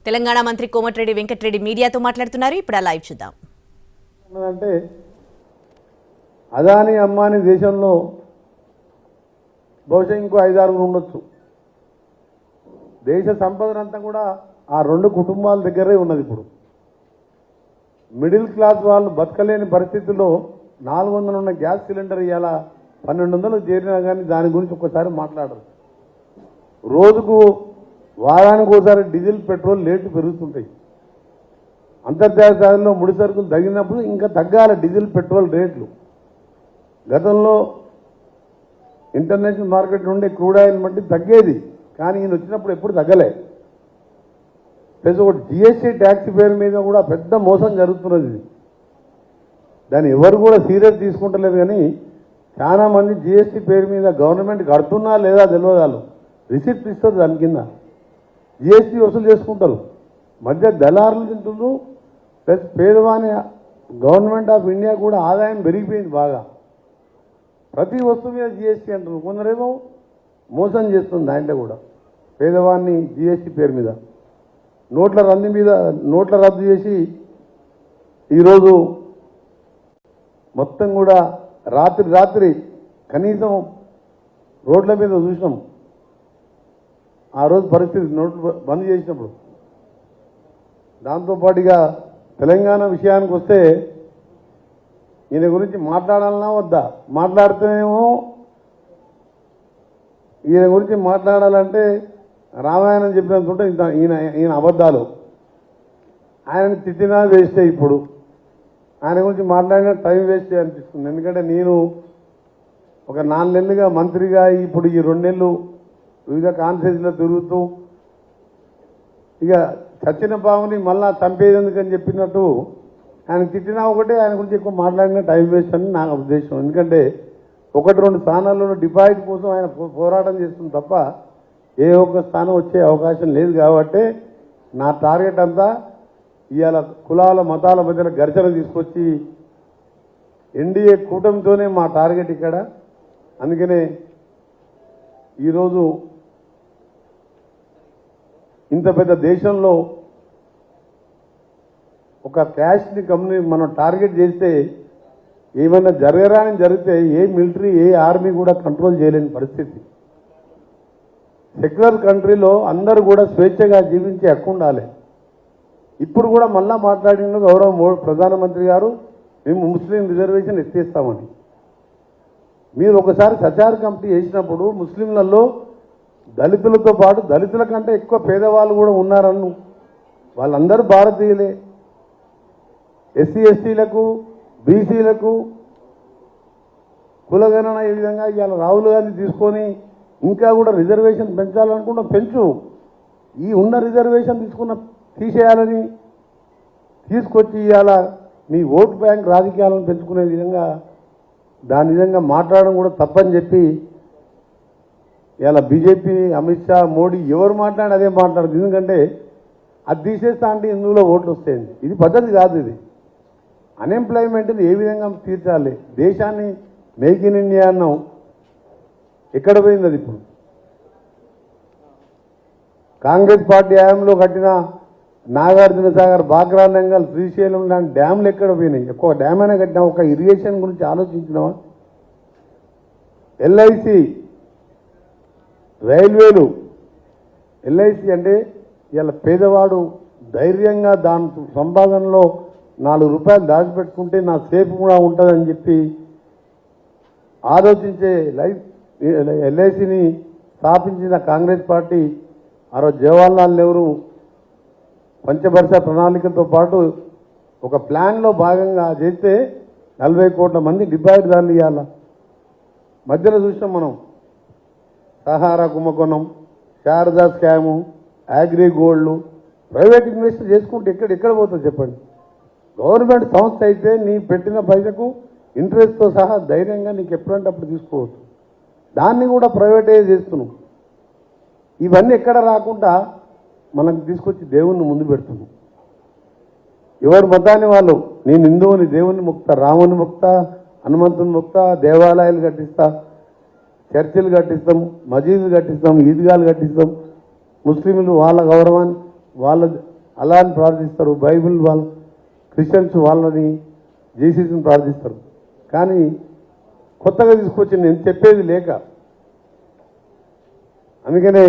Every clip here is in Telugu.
తెలంగాణ మంత్రి కోమటిరెడ్డి వెంకటరెడ్డి మీడియాతో మాట్లాడుతున్నారు. ఇప్పుడు ఆ లైవ్ చూద్దాం. అంటే అదాని అమ్మాని దేశంలో బహుశా ఇంకో 5-6 ఉండొచ్చు. దేశ సంపదనంతా కూడా ఆ 2 కుటుంబాల దగ్గరే ఉన్నది. ఇప్పుడు మిడిల్ క్లాస్ వాళ్ళు బతకలేని పరిస్థితుల్లో 400 ఉన్న గ్యాస్ సిలిండర్ ఇవాళ 1200 చేరినా కానీ దాని గురించి ఒక్కసారి మాట్లాడరు. రోజుకు వారానికి ఒకసారి డీజిల్ పెట్రోల్ రేట్లు పెరుగుతుంటాయి. అంతర్జాతీయ స్థాయిలో ముడి సరుకులు తగ్గినప్పుడు ఇంకా తగ్గాలి డీజిల్ పెట్రోల్ రేట్లు. గతంలో ఇంటర్నేషనల్ మార్కెట్ నుండి క్రూడ్ ఆయిల్ మట్టి తగ్గేది, కానీ ఈయన వచ్చినప్పుడు ఎప్పుడు తగ్గలే. ప్లస్ ఒకటి జిఎస్టీ ట్యాక్స్ పేరు మీద కూడా పెద్ద మోసం జరుగుతున్నది. దాన్ని ఎవరు కూడా సీరియస్ తీసుకుంటలేదు. కానీ చాలామంది జిఎస్టీ పేరు మీద గవర్నమెంట్ కడుతున్నా లేదా తెలియదు. వాళ్ళు రిసిప్ట్ ఇస్తారు, దాని కింద జిఎస్టీ వసూలు చేసుకుంటారు. మధ్య దళారులు తింటున్నారు. ప్లస్ పేదవాని గవర్నమెంట్ ఆఫ్ ఇండియా కూడా ఆదాయం పెరిగిపోయింది బాగా. ప్రతి వస్తువు మీద జిఎస్టీ అంటున్నారు. కొందరేమో మోసం చేస్తుంది దాంట్లో కూడా. పేదవాన్ని జిఎస్టీ పేరు మీద నోట్ల రద్దు చేసి ఈరోజు మొత్తం కూడా రాత్రి కనీసం రోడ్ల మీద చూసినాం. ఆ రోజు పరిస్థితి నోట్లు బంద్ చేసినప్పుడు. దాంతోపాటుగా తెలంగాణ విషయానికి వస్తే ఈయన గురించి మాట్లాడాలన్నా వద్దా? మాట్లాడితేనేమో ఈయన గురించి మాట్లాడాలంటే రామాయణం చెప్పినంత ఉంటే ఈయన అబద్ధాలు. ఆయనని తిట్టినా వేస్తే ఇప్పుడు ఆయన గురించి మాట్లాడినా టైం వేస్ట్ అనిపిస్తుంది. ఎందుకంటే నేను ఒక 4 నెలలుగా మంత్రిగా ఇప్పుడు ఈ 2 నెలలు వివిధ కాన్ఫరెన్స్లో తిరుగుతూ ఇక చచ్చిన పాముని మళ్ళా చంపేది ఎందుకని చెప్పినట్టు ఆయన తిట్టినా ఒకటే, ఆయన గురించి ఎక్కువ మాట్లాడినా టైం వేస్ట్ అని నా ఉద్దేశం. ఎందుకంటే 1-2 స్థానాల్లో డిపాజిట్ కోసం ఆయన పోరాటం చేస్తుంది తప్ప ఏ ఒక్క స్థానం వచ్చే అవకాశం లేదు. కాబట్టి నా టార్గెట్ అంతా ఇవాళ కులాల మతాల మధ్యన ఘర్షణ తీసుకొచ్చి ఎన్డీఏ కూటమితోనే మా టార్గెట్ ఇక్కడ. అందుకనే ఈరోజు ఇంత పెద్ద దేశంలో ఒక క్యాష్ని కంపెనీ మనం టార్గెట్ చేస్తే ఏమైనా జరగరాని జరిగితే ఏ మిలిటరీ ఏ ఆర్మీ కూడా కంట్రోల్ చేయలేని పరిస్థితి. సెక్యులర్ కంట్రీలో అందరూ కూడా స్వేచ్ఛగా జీవించే హక్కు ఉండాలి. ఇప్పుడు కూడా మళ్ళా మాట్లాడిన గౌరవ ప్రధానమంత్రి గారు మేము ముస్లిం రిజర్వేషన్ ఎత్తేస్తామని. మీరు ఒకసారి సచార్ కమిటీ చేసినప్పుడు ముస్లింలలో దళితులతో పాటు దళితుల కంటే ఎక్కువ పేదవాళ్ళు కూడా ఉన్నారన్ను. వాళ్ళందరూ భారతీయులే. ఎస్సీ ఎస్టీలకు బీసీలకు కులగణన ఈ విధంగా ఇవాళ రాహుల్ గాంధీ తీసుకొని ఇంకా కూడా రిజర్వేషన్ పెంచాలనుకుంటా పెంచు. ఈ ఉన్న రిజర్వేషన్ తీసేయాలని తీసుకొచ్చి ఇవాళ మీ ఓటు బ్యాంక్ రాజకీయాలను పెంచుకునే విధంగా దాని విధంగా మాట్లాడడం కూడా తప్పని చెప్పి ఇవాళ బీజేపీ అమిత్ షా మోడీ ఎవరు మాట్లాడి అదే మాట్లాడుతుంది. ఎందుకంటే అది తీసేస్తా అంటే ఇందులో ఓట్లు వస్తాయండి. ఇది పద్ధతి కాదు. ఇది అన్ఎంప్లాయ్మెంట్ని ఏ విధంగా తీర్చాలి? దేశాన్ని మేక్ ఇన్ ఇండియా అన్నాం, ఎక్కడ పోయింది అది? ఇప్పుడు కాంగ్రెస్ పార్టీ హయాంలో కట్టిన నాగార్జున సాగర్, బాక్రా నంగల్, శ్రీశైలం లాంటి డ్యాములు ఎక్కడ పోయినాయి? ఎక్కువ డ్యామ్ అయినా కట్టినా ఒక ఇరిగేషన్ గురించి ఆలోచించినావా? ఎల్ఐసి, రైల్వేలు. ఎల్ఐసి అంటే ఇలా పేదవాడు ధైర్యంగా దాని సంపాదనలో 4 రూపాయలు దాచిపెట్టుకుంటే నా సేఫ్ కూడా ఉంటుందని చెప్పి ఆలోచించే ఎల్ఐసిని స్థాపించిన కాంగ్రెస్ పార్టీ ఆ రోజు జవహర్లాల్ నెహ్రూ పంచవర్ష ప్రణాళికతో పాటు ఒక ప్లాన్లో భాగంగా చేస్తే 40 కోట్ల మంది డిపాజిట్దారులు ఇవ్వాలి. మధ్యలో చూసినాం మనం సహారా కుంభకోణం, శారదా స్కాము, అగ్రి గోల్డ్లు. ప్రైవేట్ ఇన్వెస్ట్ చేసుకుంటే ఎక్కడ పోతుంది చెప్పండి? గవర్నమెంట్ సంస్థ అయితే నీ పెట్టిన పైసకు ఇంట్రెస్ట్తో సహా ధైర్యంగా నీకు ఎప్పుడంటే అప్పుడు తీసుకోవచ్చు. దాన్ని కూడా ప్రైవేటైజ్ చేస్తున్నాం. ఇవన్నీ ఎక్కడ రాకుండా మనకు తీసుకొచ్చి దేవుణ్ణి ముందు పెడుతున్నాం. ఎవరి మతాన్ని వాళ్ళు, నేను హిందువుని, దేవుని ముక్త, రాముని ముక్త, హనుమంతుని ముక్త, దేవాలయాలు కట్టిస్తా, చర్చిలు కట్టిస్తాం, మసీదులు కట్టిస్తాం, ఈద్గాలు కట్టిస్తాం. ముస్లింలు వాళ్ళ గౌరవాన్ని వాళ్ళ అల్లాని ప్రార్థిస్తారు, బైబిల్ వాళ్ళు క్రిస్టియన్స్ వాళ్ళని జీసస్ని ప్రార్థిస్తారు. కానీ కొత్తగా తీసుకొచ్చి నేను చెప్పేది లేక, అందుకనే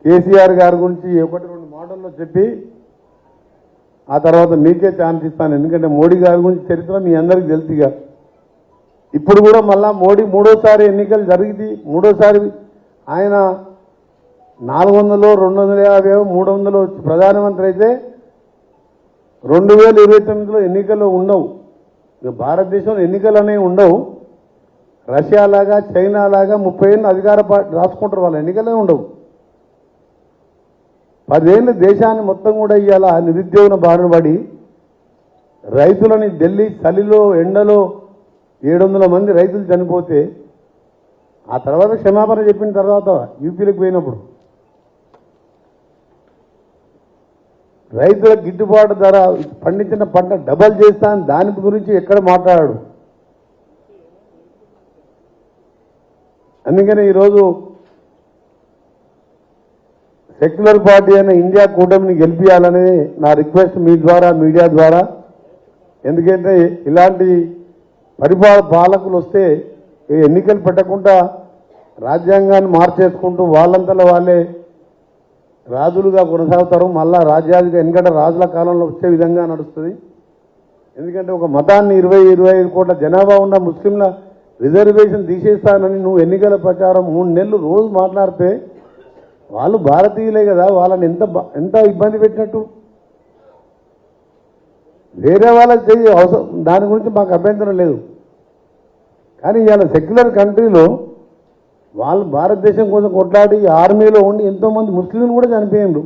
కేసీఆర్ గారి గురించి ఒకటి రెండు మాటల్లో చెప్పి ఆ తర్వాత మీకే ఛాన్స్ ఇస్తాను. ఎందుకంటే మోడీ గారి గురించి చరిత్ర మీ అందరికీ తెలుసుగా. ఇప్పుడు కూడా మళ్ళా మోడీ మూడోసారి ఎన్నికలు జరిగింది. మూడోసారి ఆయన 400, 250, 300 వచ్చి ప్రధానమంత్రి అయితే 2029లో ఎన్నికలు ఉండవు. ఇక భారతదేశంలో ఎన్నికలు అనేవి ఉండవు. రష్యా లాగా, చైనా లాగా 30 ఏళ్ళు అధికార పార్టీ రాసుకుంటారు, వాళ్ళ ఎన్నికలే ఉండవు. 10 ఏళ్ళు దేశాన్ని మొత్తం కూడా ఇవాళ నిరుద్యోగం బారిన పడి రైతులని ఢిల్లీ చలిలో ఎండలో 700 మంది రైతులు చనిపోతే ఆ తర్వాత క్షమాపణ చెప్పిన తర్వాత యూపీలకు పోయినప్పుడు రైతుల గిట్టుబాటు ధర పండించిన పంట డబల్ చేస్తాను దాని గురించి ఎక్కడ మాట్లాడాడు. అందుకని ఈరోజు సెక్యులర్ పార్టీ అయిన ఇండియా కూటమిని గెలిపించాలనే నా రిక్వెస్ట్ మీ ద్వారా, మీడియా ద్వారా. ఎందుకంటే ఇలాంటి పాలకులు వస్తే ఎన్నికలు పెట్టకుండా రాజ్యాంగాన్ని మార్చేసుకుంటూ వాళ్ళంతలో వాళ్ళే రాజులుగా కొనసాగుతారు. మళ్ళా రాజ్యాధిక వెనకట రాజుల కాలంలో వచ్చే విధంగా నడుస్తుంది. ఎందుకంటే ఒక మతాన్ని 20-25 కోట్ల జనాభా ఉన్న ముస్లింల రిజర్వేషన్ తీసేస్తానని నువ్వు ఎన్నికల ప్రచారం 3 నెలలు రోజు మాట్లాడితే వాళ్ళు భారతీయులే కదా, వాళ్ళని ఎంత ఇబ్బంది పెట్టినట్టు. వేరే వాళ్ళకి చెయ్యి అవసరం, దాని గురించి మాకు అభ్యంతరం లేదు. కానీ ఇవాళ సెక్యులర్ కంట్రీలో వాళ్ళు భారతదేశం కోసం కొట్లాడి ఆర్మీలో ఉండి ఎంతోమంది ముస్లింలు కూడా చనిపోయిండ్రు.